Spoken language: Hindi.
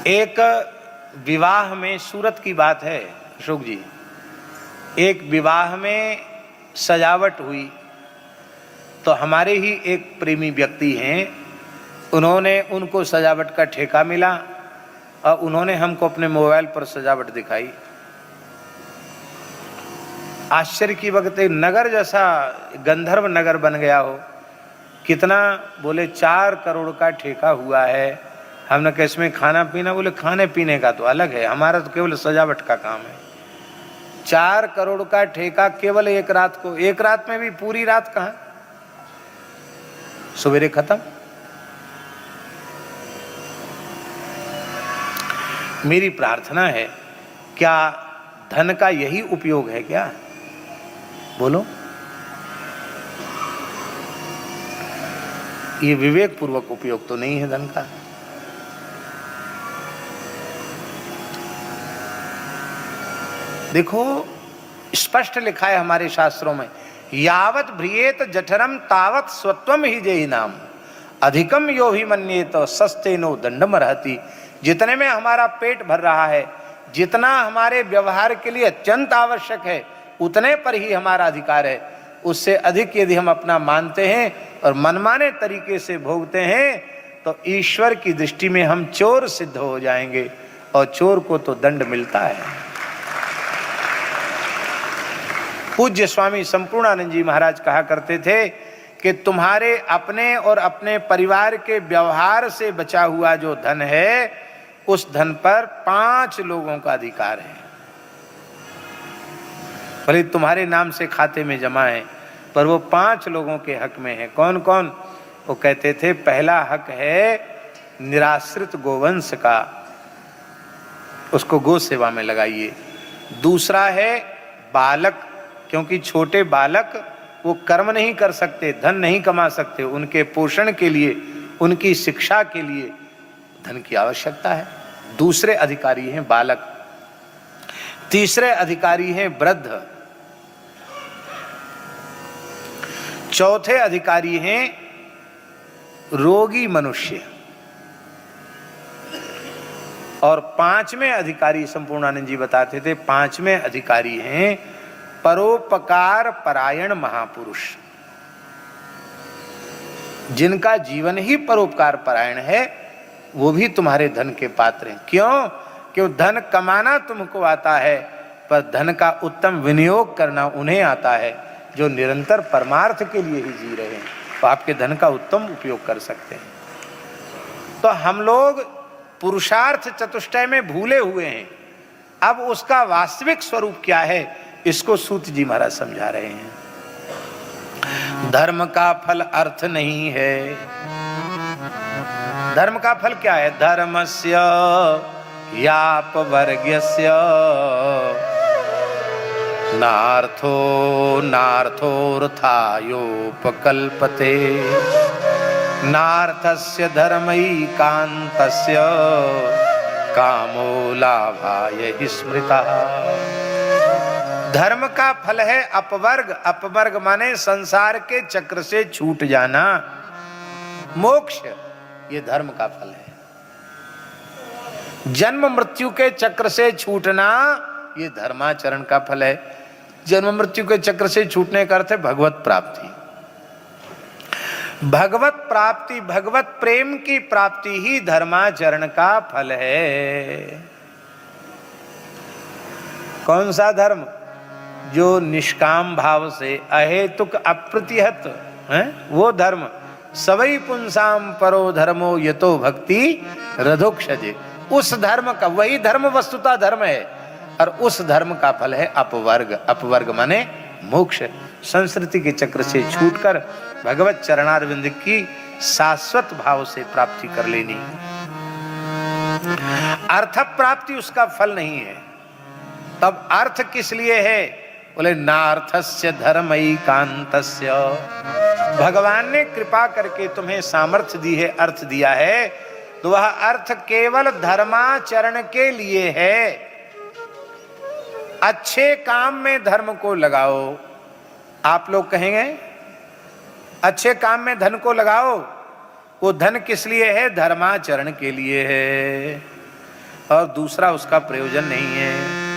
एक विवाह में सूरत की बात है अशोक जी, एक विवाह में सजावट हुई तो हमारे ही एक प्रेमी व्यक्ति हैं, उन्होंने उनको सजावट का ठेका मिला और उन्होंने हमको अपने मोबाइल पर सजावट दिखाई। आश्चर्य की बात है, नगर जैसा गंधर्व नगर बन गया हो। कितना? बोले 4 करोड़ का ठेका हुआ है। हमने कहा इसमें खाना पीना? बोले खाने पीने का तो अलग है, हमारा तो केवल सजावट का काम है। 4 करोड़ का ठेका केवल एक रात को, एक रात में भी पूरी रात कहाँ, सवेरे खत्म। मेरी प्रार्थना है, क्या धन का यही उपयोग है क्या? बोलो, ये विवेक पूर्वक उपयोग तो नहीं है धन का। देखो स्पष्ट लिखा है हमारे शास्त्रों में, यावत भ्रियेत जठरम तावत स्वत्वम ही जेहि नाम, अधिकम यो ही मन्येत सस्ते नो दंडम रहती। जितने में हमारा पेट भर रहा है, जितना हमारे व्यवहार के लिए अत्यंत आवश्यक है, उतने पर ही हमारा अधिकार है। उससे अधिक यदि हम अपना मानते हैं और मनमाने तरीके से भोगते हैं तो ईश्वर की दृष्टि में हम चोर सिद्ध हो जाएंगे, और चोर को तो दंड मिलता है। पूज्य स्वामी संपूर्णानंद जी महाराज कहा करते थे कि तुम्हारे अपने और अपने परिवार के व्यवहार से बचा हुआ जो धन है, उस धन पर 5 लोगों का अधिकार है। भले तुम्हारे नाम से खाते में जमा है, पर वो 5 लोगों के हक में है। कौन कौन? वो कहते थे, पहला हक है निराश्रित गोवंश का, उसको गो सेवा में लगाइए। दूसरा है बालक, क्योंकि छोटे बालक वो कर्म नहीं कर सकते, धन नहीं कमा सकते, उनके पोषण के लिए, उनकी शिक्षा के लिए धन की आवश्यकता है। दूसरे अधिकारी हैं बालक। तीसरे अधिकारी हैं वृद्ध। चौथे अधिकारी हैं रोगी मनुष्य। और 5वें अधिकारी संपूर्णानंद जी बताते थे, 5वें अधिकारी हैं परोपकार परायण महापुरुष, जिनका जीवन ही परोपकार परायण है, वो भी तुम्हारे धन के पात्र हैं। क्यों? क्यों? धन कमाना तुमको आता है, पर धन का उत्तम विनियोग करना उन्हें आता है जो निरंतर परमार्थ के लिए ही जी रहे हैं, तो आपके धन का उत्तम उपयोग कर सकते हैं। तो हम लोग पुरुषार्थ चतुष्टय में भूले हुए हैं। अब उसका वास्तविक स्वरूप क्या है, इसको सूत जी महाराज समझा रहे हैं। धर्म का फल अर्थ नहीं है। धर्म का फल क्या है? धर्मस्य यापवर्ग्यस्य नार्थो नार्थोर्थायोपकल्पते नार्थस्य धर्मैकान्तस्य कामो लाभाय हि स्मृतः। धर्म का फल है अपवर्ग। अपवर्ग माने संसार के चक्र से छूट जाना, मोक्ष, ये धर्म का फल है। जन्म मृत्यु के चक्र से छूटना, ये धर्माचरण का फल है। जन्म मृत्यु के चक्र से छूटने का अर्थ है भगवत प्राप्ति। भगवत प्राप्ति, भगवत प्रेम की प्राप्ति ही धर्माचरण का फल है। कौन सा धर्म? जो निष्काम भाव से अहेतुक अप्रतिहत है, वो धर्म। सवै पुंसाम परो धर्मो यतो भक्ति रधोक्षजे। उस धर्म का, वही धर्म वस्तुतः धर्म है, और उस धर्म का फल है अपवर्ग। अपवर्ग माने मोक्ष, संस्कृति के चक्र से छूटकर भगवत चरणारविंद की शाश्वत भाव से प्राप्ति कर लेनी। अर्थ प्राप्ति उसका फल नहीं है। तब अर्थ किस लिए है? बोले नार्थस्य धर्मैकान्तस्य। भगवान ने कृपा करके तुम्हें सामर्थ्य दी है, अर्थ दिया है, तो वह अर्थ केवल धर्माचरण के लिए है। अच्छे काम में धर्म को लगाओ। आप लोग कहेंगे अच्छे काम में धन को लगाओ, वो धन किस लिए है? धर्माचरण के लिए है। और दूसरा उसका प्रयोजन नहीं है।